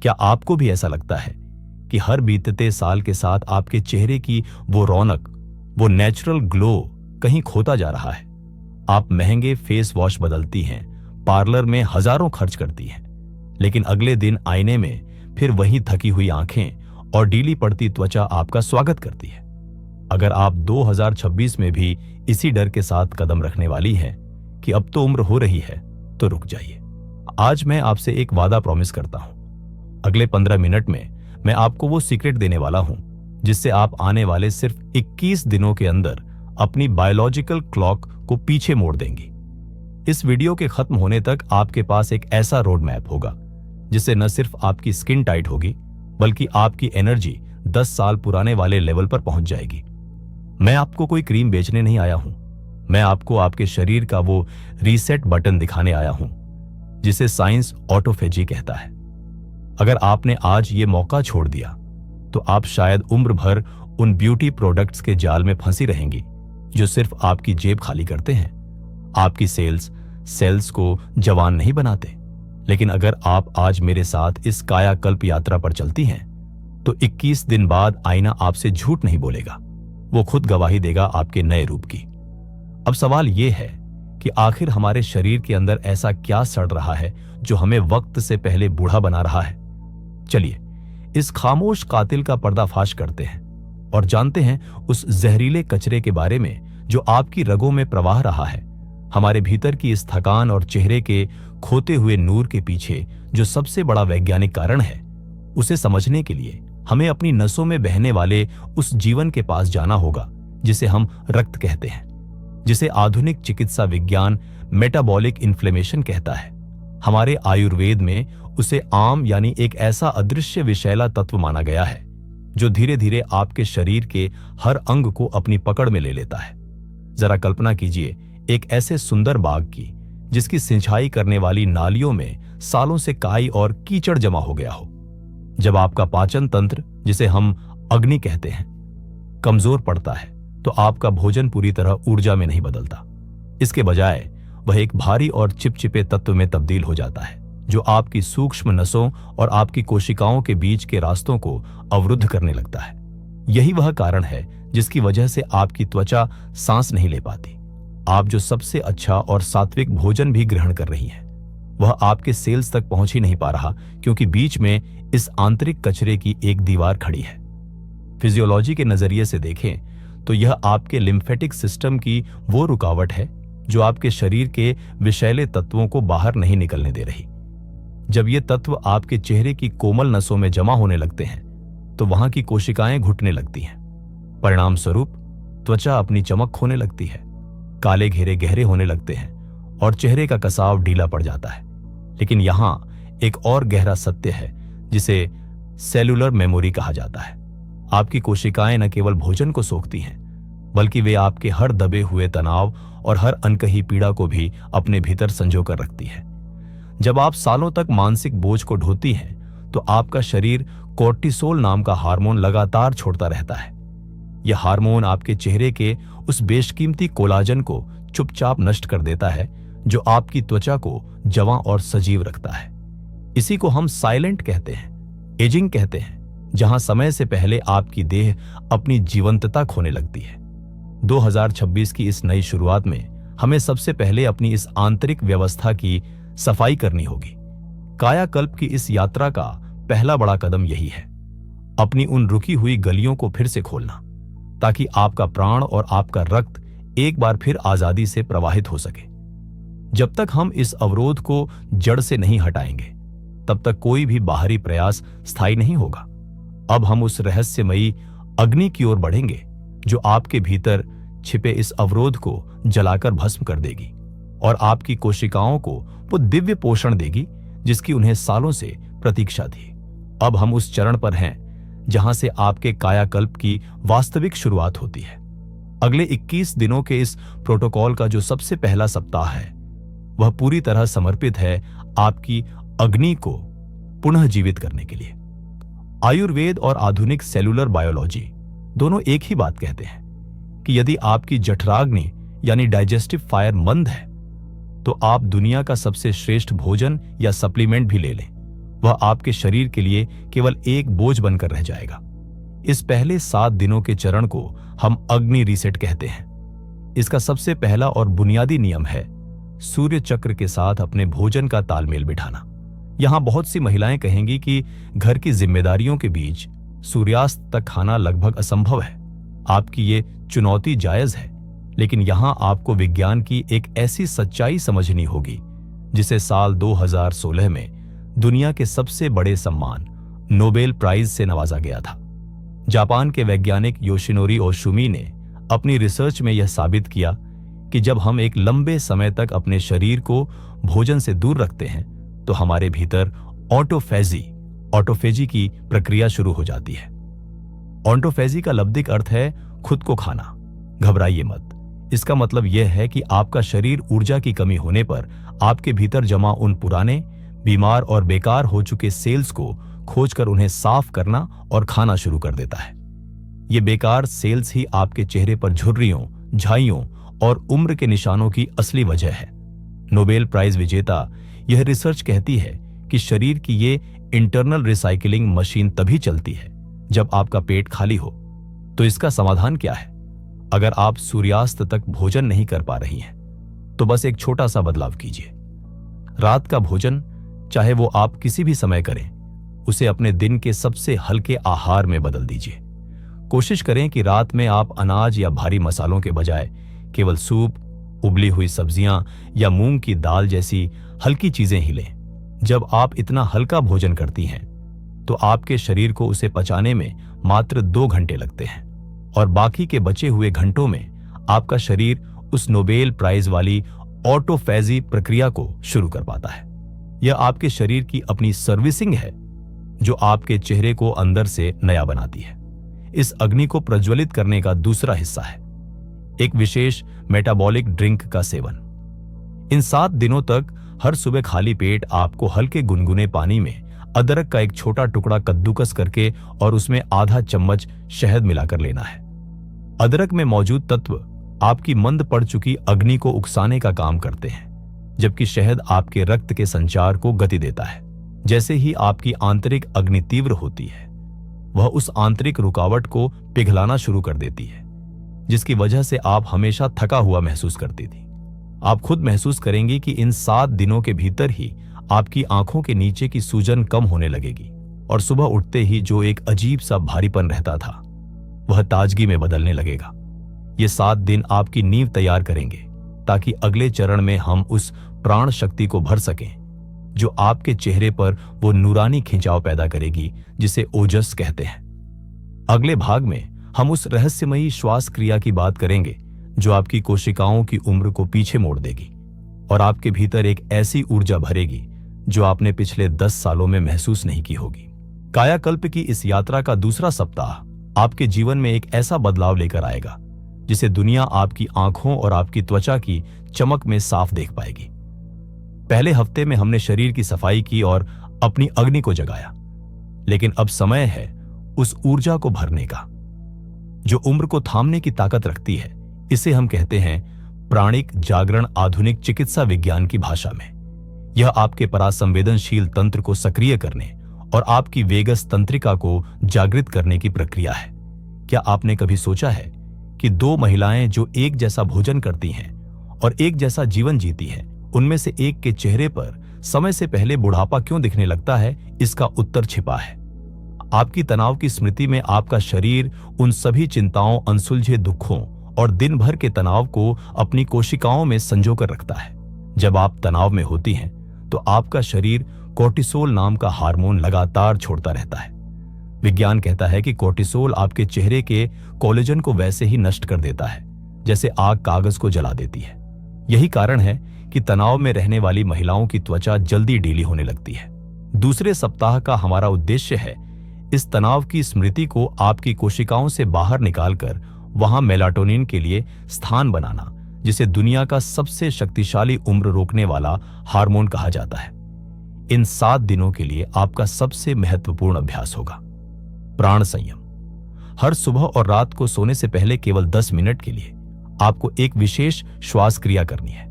क्या आपको भी ऐसा लगता है कि हर बीतते साल के साथ आपके चेहरे की वो रौनक, वो नेचुरल ग्लो कहीं खोता जा रहा है? आप महंगे फेस वॉश बदलती हैं, पार्लर में हजारों खर्च करती हैं, लेकिन अगले दिन आईने में फिर वही थकी हुई आंखें और ढीली पड़ती त्वचा आपका स्वागत करती है। अगर आप 2026 में भी इसी डर के साथ कदम रखने वाली हैं कि अब तो उम्र हो रही है, तो रुक जाइए। आज मैं आपसे एक वादा प्रॉमिस करता हूं। अगले 15 मिनट में मैं आपको वो सीक्रेट देने वाला हूं जिससे आप आने वाले सिर्फ 21 दिनों के अंदर अपनी बायोलॉजिकल क्लॉक को पीछे मोड़ देंगी। इस वीडियो के खत्म होने तक आपके पास एक ऐसा रोड मैप होगा जिससे न सिर्फ आपकी स्किन टाइट होगी, बल्कि आपकी एनर्जी 10 साल पुराने वाले लेवल पर पहुंच जाएगी। मैं आपको कोई क्रीम बेचने नहीं आया हूं, मैं आपको आपके शरीर का वो रीसेट बटन दिखाने आया हूं जिसे साइंस ऑटोफेजी कहता है। अगर आपने आज ये मौका छोड़ दिया तो आप शायद उम्र भर उन ब्यूटी प्रोडक्ट्स के जाल में फंसी रहेंगी जो सिर्फ आपकी जेब खाली करते हैं, आपकी सेल्स को जवान नहीं बनाते। लेकिन अगर आप आज मेरे साथ इस कायाकल्प यात्रा पर चलती हैं तो 21 दिन बाद आईना आपसे झूठ नहीं बोलेगा, वो खुद गवाही देगा आपके नए रूप की। अब सवाल यह है कि आखिर हमारे शरीर के अंदर ऐसा क्या सड़ रहा है जो हमें वक्त से पहले बूढ़ा बना रहा है? चलिए इस खामोश कातिल का पर्दाफाश करते हैं और जानते हैं उस जहरीले कचरे के बारे में जो आपकी रगों में प्रवाह रहा है। हमारे भीतर की इस थकान और चेहरे के खोते हुए नूर के पीछे जो सबसे बड़ा वैज्ञानिक कारण है, उसे समझने के लिए हमें अपनी नसों में बहने वाले उस जीवन के पास जाना होगा जिसे हम रक्त कहते हैं, जिसे आधुनिक चिकित्सा विज्ञान मेटाबॉलिक इन्फ्लेमेशन कहता है। हमारे आयुर्वेद में उसे आम यानी एक ऐसा अदृश्य विषैला तत्व माना गया है जो धीरे धीरे आपके शरीर के हर अंग को अपनी पकड़ में ले लेता है। जरा कल्पना कीजिए एक ऐसे सुंदर बाग की जिसकी सिंचाई करने वाली नालियों में सालों से काई और कीचड़ जमा हो गया हो। जब आपका पाचन तंत्र, जिसे हम अग्नि कहते हैं, कमजोर पड़ता है तो आपका भोजन पूरी तरह ऊर्जा में नहीं बदलता। इसके बजाय वह एक भारी और चिपचिपे तत्व में तब्दील हो जाता है जो आपकी सूक्ष्म नसों और आपकी कोशिकाओं के बीच के रास्तों को अवरुद्ध करने लगता है। यही वह कारण है जिसकी वजह से आपकी त्वचा सांस नहीं ले पाती। आप जो सबसे अच्छा और सात्विक भोजन भी ग्रहण कर रही हैं, वह आपके सेल्स तक पहुंच ही नहीं पा रहा क्योंकि बीच में इस आंतरिक कचरे की एक दीवार खड़ी है। फिजियोलॉजी के नजरिए से देखें तो यह आपके लिम्फेटिक सिस्टम की वो रुकावट है जो आपके शरीर के विषैले तत्वों को बाहर नहीं निकलने दे रही। जब ये तत्व आपके चेहरे की कोमल नसों में जमा होने लगते हैं तो वहां की कोशिकाएं घुटने लगती हैं। परिणाम स्वरूप त्वचा अपनी चमक खोने लगती है, काले घेरे गहरे होने लगते हैं और चेहरे का कसाव ढीला पड़ जाता है। लेकिन यहां एक और गहरा सत्य है जिसे सेलुलर मेमोरी कहा जाता है। आपकी कोशिकाएं न केवल भोजन को सोखती हैं, बल्कि वे आपके हर दबे हुए तनाव और हर अनकही पीड़ा को भी अपने भीतर संजो कर रखती है। जब आप सालों तक मानसिक बोझ को ढोती हैं तो आपका शरीर कोर्टिसोल नाम का हार्मोन लगातार छोड़ता रहता है। यह हार्मोन आपके चेहरे के उस बेशकीमती कोलाजन को चुपचाप नष्ट कर देता है जो आपकी त्वचा को जवां और सजीव रखता है। इसी को हम साइलेंट कहते हैं, एजिंग कहते हैं, जहां समय से पहले आपकी देह अपनी जीवंतता खोने लगती है। 2026 की इस नई शुरुआत में हमें सबसे पहले अपनी इस आंतरिक व्यवस्था की सफाई करनी होगी। कायाकल्प की इस यात्रा का पहला बड़ा कदम यही है, अपनी उन रुकी हुई गलियों को फिर से खोलना, ताकि आपका प्राण और आपका रक्त एक बार फिर आजादी से प्रवाहित हो सके। जब तक हम इस अवरोध को जड़ से नहीं हटाएंगे, तब तक कोई भी बाहरी प्रयास स्थायी नहीं होगा। अब हम उस रहस्यमयी अग्नि की ओर बढ़ेंगे जो आपके भीतर छिपे इस अवरोध को जलाकर भस्म कर देगी और आपकी कोशिकाओं को वो दिव्य पोषण देगी जिसकी उन्हें सालों से प्रतीक्षा थी। अब हम उस चरण पर हैं जहां से आपके कायाकल्प की वास्तविक शुरुआत होती है। अगले 21 दिनों के इस प्रोटोकॉल का जो सबसे पहला सप्ताह है वह पूरी तरह समर्पित है आपकी अग्नि को पुनः जीवित करने के लिए। आयुर्वेद और आधुनिक सेलुलर बायोलॉजी दोनों एक ही बात कहते हैं कि यदि आपकी जठराग्नि यानी डाइजेस्टिव फायर मंद है तो आप दुनिया का सबसे श्रेष्ठ भोजन या सप्लीमेंट भी ले लें, वह आपके शरीर के लिए केवल एक बोझ बनकर रह जाएगा। इस पहले 7 दिनों के चरण को हम अग्नि रीसेट कहते हैं। इसका सबसे पहला और बुनियादी नियम है सूर्य चक्र के साथ अपने भोजन का तालमेल बिठाना। यहां बहुत सी महिलाएं कहेंगी कि घर की जिम्मेदारियों के बीच सूर्यास्त तक खाना लगभग असंभव है। आपकी ये चुनौती जायज है, लेकिन यहां आपको विज्ञान की एक ऐसी सच्चाई समझनी होगी जिसे साल 2016 में दुनिया के सबसे बड़े सम्मान नोबेल प्राइज से नवाजा गया था। जापान के वैज्ञानिक योशिनोरी ओशुमी ने अपनी रिसर्च में यह साबित किया कि जब हम एक लंबे समय तक अपने शरीर को भोजन से दूर रखते हैं तो हमारे भीतर ऑटोफेजी की प्रक्रिया शुरू हो जाती है। ऑटोफेजी का लब्धिक अर्थ है खुद को खाना। घबराइए मत। इसका मतलब यह है कि आपका शरीर ऊर्जा की कमी होने पर आपके भीतर जमा उन पुराने, बीमार और बेकार हो चुके सेल्स को खोजकर उन्हें साफ करना और खाना शुरू कर देता है। ये बेकार सेल्स ही आपके चेहरे पर झुर्रियों, झाइयों और उम्र के निशानों की असली वजह है। नोबेल प्राइज विजेता यह रिसर्च कहती है कि शरीर की ये इंटरनल रिसाइकलिंग मशीन तभी चलती है जब आपका पेट खाली हो। तो इसका समाधान क्या है? अगर आप सूर्यास्त तक भोजन नहीं कर पा रही हैं, तो बस एक छोटा सा बदलाव कीजिए। रात का भोजन, चाहे वो आप किसी भी समय करें, उसे अपने दिन के सबसे हल्के आहार में बदल दीजिए। कोशिश करें कि रात में आप अनाज या भारी मसालों के बजाय केवल सूप, उबली हुई सब्जियां या मूंग की दाल जैसी हल्की चीजें ही लें। जब आप इतना हल्का भोजन करती हैं, तो आपके शरीर को उसे पचाने में मात्र 2 घंटे लगते हैं और बाकी के बचे हुए घंटों में आपका शरीर उस नोबेल प्राइज वाली ऑटोफेजी प्रक्रिया को शुरू कर पाता है। यह आपके शरीर की अपनी सर्विसिंग है जो आपके चेहरे को अंदर से नया बनाती है। इस अग्नि को प्रज्वलित करने का दूसरा हिस्सा है एक विशेष मेटाबॉलिक ड्रिंक का सेवन। इन 7 दिनों तक हर सुबह खाली पेट आपको हल्के गुनगुने पानी में अदरक का एक छोटा टुकड़ा कद्दूकस करके और उसमें आधा चम्मच शहद मिलाकर लेना है। अदरक में मौजूद तत्व आपकी मंद पड़ चुकी अग्नि को उकसाने का काम करते हैं, जबकि शहद आपके रक्त के संचार को गति देता है। जैसे ही आपकी आंतरिक अग्नि तीव्र होती है, वह उस आंतरिक रुकावट को पिघलाना शुरू कर देती है जिसकी वजह से आप हमेशा थका हुआ महसूस करती थी। आप खुद महसूस करेंगी कि इन 7 दिनों के भीतर ही आपकी आंखों के नीचे की सूजन कम होने लगेगी और सुबह उठते ही जो एक अजीब सा भारीपन रहता था वह ताजगी में बदलने लगेगा। ये 7 दिन आपकी नींव तैयार करेंगे ताकि अगले चरण में हम उस प्राण शक्ति को भर सकें जो आपके चेहरे पर वो नूरानी खिंचाव पैदा करेगी जिसे ओजस कहते हैं। अगले भाग में हम उस रहस्यमयी श्वास क्रिया की बात करेंगे जो आपकी कोशिकाओं की उम्र को पीछे मोड़ देगी और आपके भीतर एक ऐसी ऊर्जा भरेगी जो आपने पिछले 10 सालों में महसूस नहीं की होगी। कायाकल्प की इस यात्रा का दूसरा सप्ताह आपके जीवन में एक ऐसा बदलाव लेकर आएगा जिसे दुनिया आपकी आंखों और आपकी त्वचा की चमक में साफ देख पाएगी। पहले हफ्ते में हमने शरीर की सफाई की और अपनी अग्नि को जगाया, लेकिन अब समय है उस ऊर्जा को भरने का जो उम्र को थामने की ताकत रखती है। इसे हम कहते हैं प्राणिक जागरण आधुनिक चिकित्सा विज्ञान की भाषा में। यह आपके परासंवेदनशील तंत्र को सक्रिय करने और आपकी वेगस तंत्रिका को जागृत करने की प्रक्रिया है। क्या आपने कभी सोचा है कि 2 महिलाएं जो एक जैसा भोजन करती हैं और एक जैसा जीवन जीती हैं, उनमें से एक के चेहरे पर समय से पहले बुढ़ापा क्यों दिखने लगता है? इसका उत्तर छिपा है आपकी तनाव की स्मृति में। आपका शरीर उन सभी चिंताओं, अनसुलझे दुखों और दिन भर के तनाव को अपनी कोशिकाओं में संजो कर रखता है। जब आप तनाव में होती हैं तो आपका शरीर कोर्टिसोल नाम का हार्मोन लगातार छोड़ता रहता है। विज्ञान कहता है कि कोर्टिसोल आपके चेहरे के कोलेजन को वैसे ही नष्ट कर देता है जैसे आग कागज को जला देती है। यही कारण है कि तनाव में रहने वाली महिलाओं की त्वचा जल्दी ढीली होने लगती है। दूसरे सप्ताह का हमारा उद्देश्य है इस तनाव की स्मृति को आपकी कोशिकाओं से बाहर निकालकर वहां मेलाटोनिन के लिए स्थान बनाना, जिसे दुनिया का सबसे शक्तिशाली उम्र रोकने वाला हार्मोन कहा जाता है। इन 7 दिनों के लिए आपका सबसे महत्वपूर्ण अभ्यास होगा प्राण संयम। हर सुबह और रात को सोने से पहले केवल 10 मिनट के लिए आपको एक विशेष श्वास क्रिया करनी है।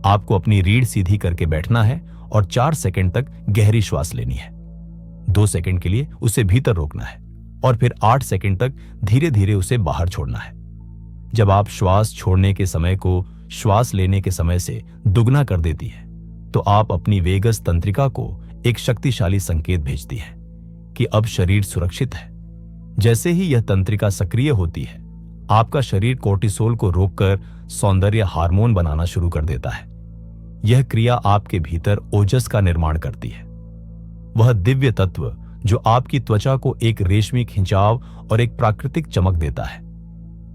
आपको अपनी रीढ़ सीधी करके बैठना है और 4 सेकंड तक गहरी श्वास लेनी है। 2 सेकंड के लिए उसे भीतर रोकना है और फिर 8 सेकंड तक धीरे धीरे उसे बाहर छोड़ना है। जब आप श्वास छोड़ने के समय को श्वास लेने के समय से दुगना कर देती है तो आप अपनी वेगस तंत्रिका को एक शक्तिशाली संकेत भेजती है कि अब शरीर सुरक्षित है। जैसे ही यह तंत्रिका सक्रिय होती है, आपका शरीर कोर्टिसोल को रोककर सौंदर्य हार्मोन बनाना शुरू कर देता है। यह क्रिया आपके भीतर ओजस का निर्माण करती है, वह दिव्य तत्व जो आपकी त्वचा को एक रेशमी खिंचाव और एक प्राकृतिक चमक देता है।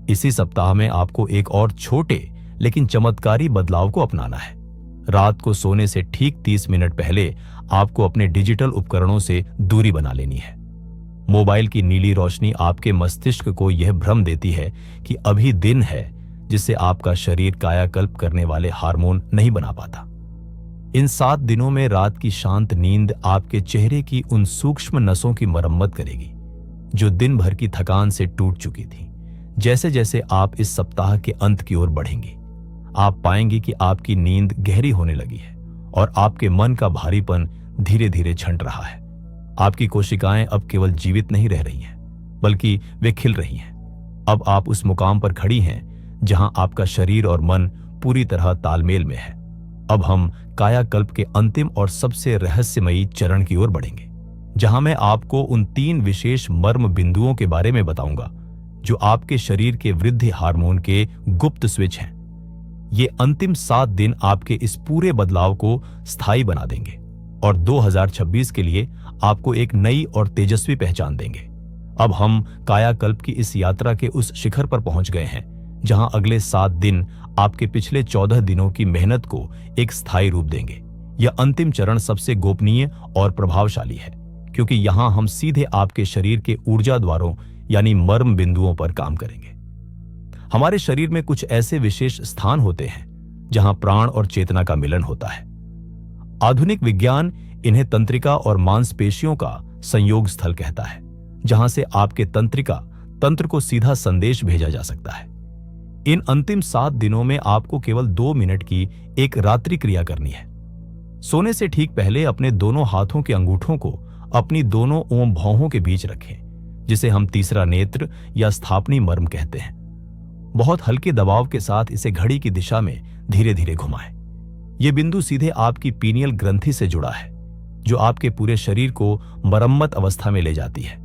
इसी सप्ताह में आपको एक और छोटे लेकिन चमत्कारी बदलाव को अपनाना है। रात को सोने से ठीक 30 मिनट पहले आपको अपने डिजिटल उपकरणों से दूरी बना लेनी है। मोबाइल की नीली रोशनी आपके मस्तिष्क को यह भ्रम देती है कि अभी दिन है, जिससे आपका शरीर कायाकल्प करने वाले हार्मोन नहीं बना पाता। इन 7 दिनों में रात की शांत नींद आपके चेहरे की उन सूक्ष्म नसों की मरम्मत करेगी जो दिन भर की थकान से टूट चुकी थी। जैसे जैसे आप इस सप्ताह के अंत की ओर बढ़ेंगी, आप पाएंगे कि आपकी नींद गहरी होने लगी है और आपके मन का भारीपन धीरे धीरे छंट रहा है। आपकी कोशिकाएं अब केवल जीवित नहीं रह रही हैं, बल्कि वे खिल रही हैं। अब आप उस मुकाम पर खड़ी हैं जहां आपका शरीर और मन पूरी तरह तालमेल में है। अब हम कायाकल्प के अंतिम और सबसे रहस्यमयी चरण की ओर बढ़ेंगे, जहां मैं आपको उन 3 विशेष मर्म बिंदुओं के बारे में बताऊंगा जो आपके शरीर के वृद्धि हार्मोन के गुप्त स्विच हैं। ये अंतिम 7 दिन आपके इस पूरे बदलाव को स्थायी बना देंगे और 2026 के लिए आपको एक नई और तेजस्वी पहचान देंगे। अब हम कायाकल्प की इस यात्रा के उस शिखर पर पहुंच गए हैं जहां अगले 7 दिन आपके पिछले 14 दिनों की मेहनत को एक स्थायी रूप देंगे। यह अंतिम चरण सबसे गोपनीय और प्रभावशाली है, क्योंकि यहां हम सीधे आपके शरीर के ऊर्जा द्वारों यानी मर्म बिंदुओं पर काम करेंगे। हमारे शरीर में कुछ ऐसे विशेष स्थान होते हैं जहां प्राण और चेतना का मिलन होता है। आधुनिक विज्ञान इन्हें तंत्रिका और मांसपेशियों का संयोग स्थल कहता है, जहां से आपके तंत्र को सीधा संदेश भेजा जा सकता है। इन अंतिम 7 दिनों में आपको केवल 2 मिनट की एक रात्रि क्रिया करनी है। सोने से ठीक पहले अपने दोनों हाथों के अंगूठों को अपनी दोनों ओम भौहों के बीच रखें, जिसे हम तीसरा नेत्र या स्थापनी मर्म कहते हैं। बहुत हल्के दबाव के साथ इसे घड़ी की दिशा में धीरे धीरे घुमाएं। यह बिंदु सीधे आपकी पीनियल ग्रंथि से जुड़ा है, जो आपके पूरे शरीर को मरम्मत अवस्था में ले जाती है।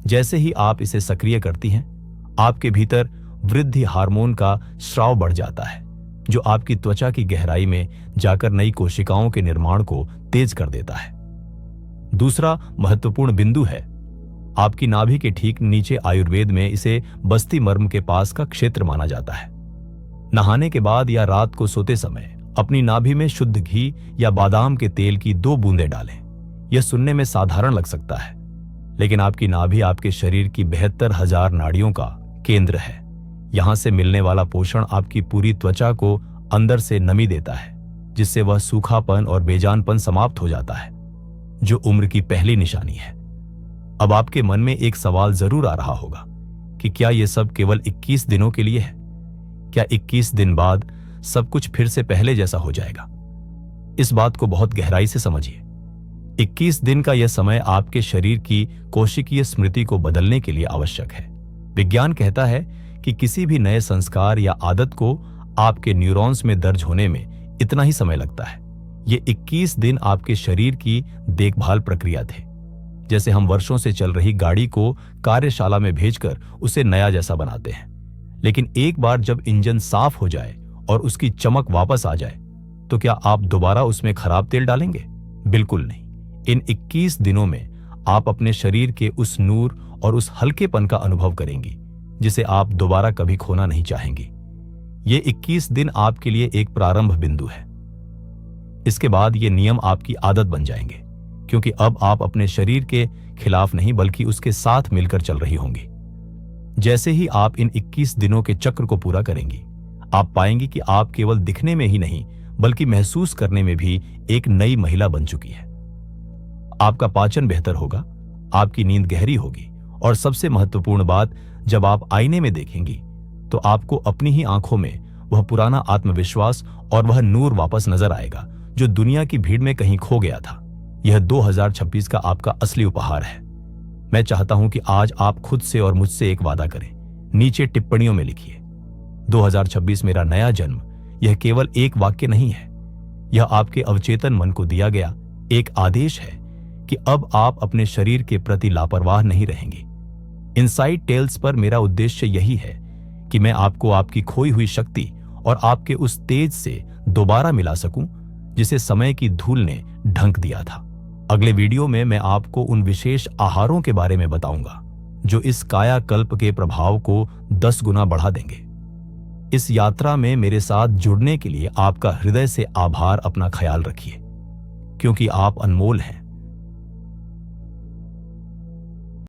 जैसे ही आप इसे सक्रिय करती हैं, आपके भीतर वृद्धि हार्मोन का स्राव बढ़ जाता है, जो आपकी त्वचा की गहराई में जाकर नई कोशिकाओं के निर्माण को तेज कर देता है। दूसरा महत्वपूर्ण बिंदु है आपकी नाभि के ठीक नीचे। आयुर्वेद में इसे बस्ती मर्म के पास का क्षेत्र माना जाता है। नहाने के बाद या रात को सोते समय अपनी नाभि में शुद्ध घी या बादाम के तेल की 2 बूंदें डालें। यह सुनने में साधारण लग सकता है, लेकिन आपकी नाभि आपके शरीर की 72,000 नाड़ियों का केंद्र है। यहां से मिलने वाला पोषण आपकी पूरी त्वचा को अंदर से नमी देता है, जिससे वह सूखापन और बेजानपन समाप्त हो जाता है, जो उम्र की पहली निशानी है। अब आपके मन में एक सवाल जरूर आ रहा होगा कि क्या यह सब केवल 21 दिनों के लिए है? क्या 21 दिन बाद सब कुछ फिर से पहले जैसा हो जाएगा? इस बात को बहुत गहराई से समझिए। 21 दिन का यह समय आपके शरीर की कोशिकीय स्मृति को बदलने के लिए आवश्यक है। विज्ञान कहता है कि किसी भी नए संस्कार या आदत को आपके न्यूरॉन्स में दर्ज होने में इतना ही समय लगता है। ये 21 दिन आपके शरीर की देखभाल प्रक्रिया थे, जैसे हम वर्षों से चल रही गाड़ी को कार्यशाला में भेजकर उसे नया जैसा बनाते हैं। लेकिन एक बार जब इंजन साफ हो जाए और उसकी चमक वापस आ जाए, तो क्या आप दोबारा उसमें खराब तेल डालेंगे? बिल्कुल नहीं। इन 21 दिनों में आप अपने शरीर के उस नूर और उस हल्केपन का अनुभव करेंगी जिसे आप दोबारा कभी खोना नहीं चाहेंगी। ये 21 दिन आपके लिए एक प्रारंभ बिंदु है। इसके बाद ये नियम आपकी आदत बन जाएंगे, क्योंकि अब आप अपने शरीर के खिलाफ नहीं बल्कि उसके साथ मिलकर चल रही होंगी। जैसे ही आप इन 21 दिनों के चक्र को पूरा करेंगी, आप पाएंगी कि आप केवल दिखने में ही नहीं बल्कि महसूस करने में भी एक नई महिला बन चुकी है। आपका पाचन बेहतर होगा, आपकी नींद गहरी होगी और सबसे महत्वपूर्ण बात, जब आप आईने में देखेंगी तो आपको अपनी ही आंखों में वह पुराना आत्मविश्वास और वह नूर वापस नजर आएगा जो दुनिया की भीड़ में कहीं खो गया था। यह 2026 का आपका असली उपहार है। मैं चाहता हूं कि आज आप खुद से और मुझसे एक वादा करें। नीचे टिप्पणियों में लिखिए, 2026 मेरा नया जन्म। यह केवल एक वाक्य नहीं है, यह आपके अवचेतन मन को दिया गया एक आदेश है कि अब आप अपने शरीर के प्रति लापरवाह नहीं रहेंगे। इनसाइड टेल्स पर मेरा उद्देश्य यही है कि मैं आपको आपकी खोई हुई शक्ति और आपके उस तेज से दोबारा मिला सकूं जिसे समय की धूल ने ढंक दिया था। अगले वीडियो में मैं आपको उन विशेष आहारों के बारे में बताऊंगा जो इस कायाकल्प के प्रभाव को 10 गुना बढ़ा देंगे। इस यात्रा में मेरे साथ जुड़ने के लिए आपका हृदय से आभार। अपना ख्याल रखिए, क्योंकि आप अनमोल हैं।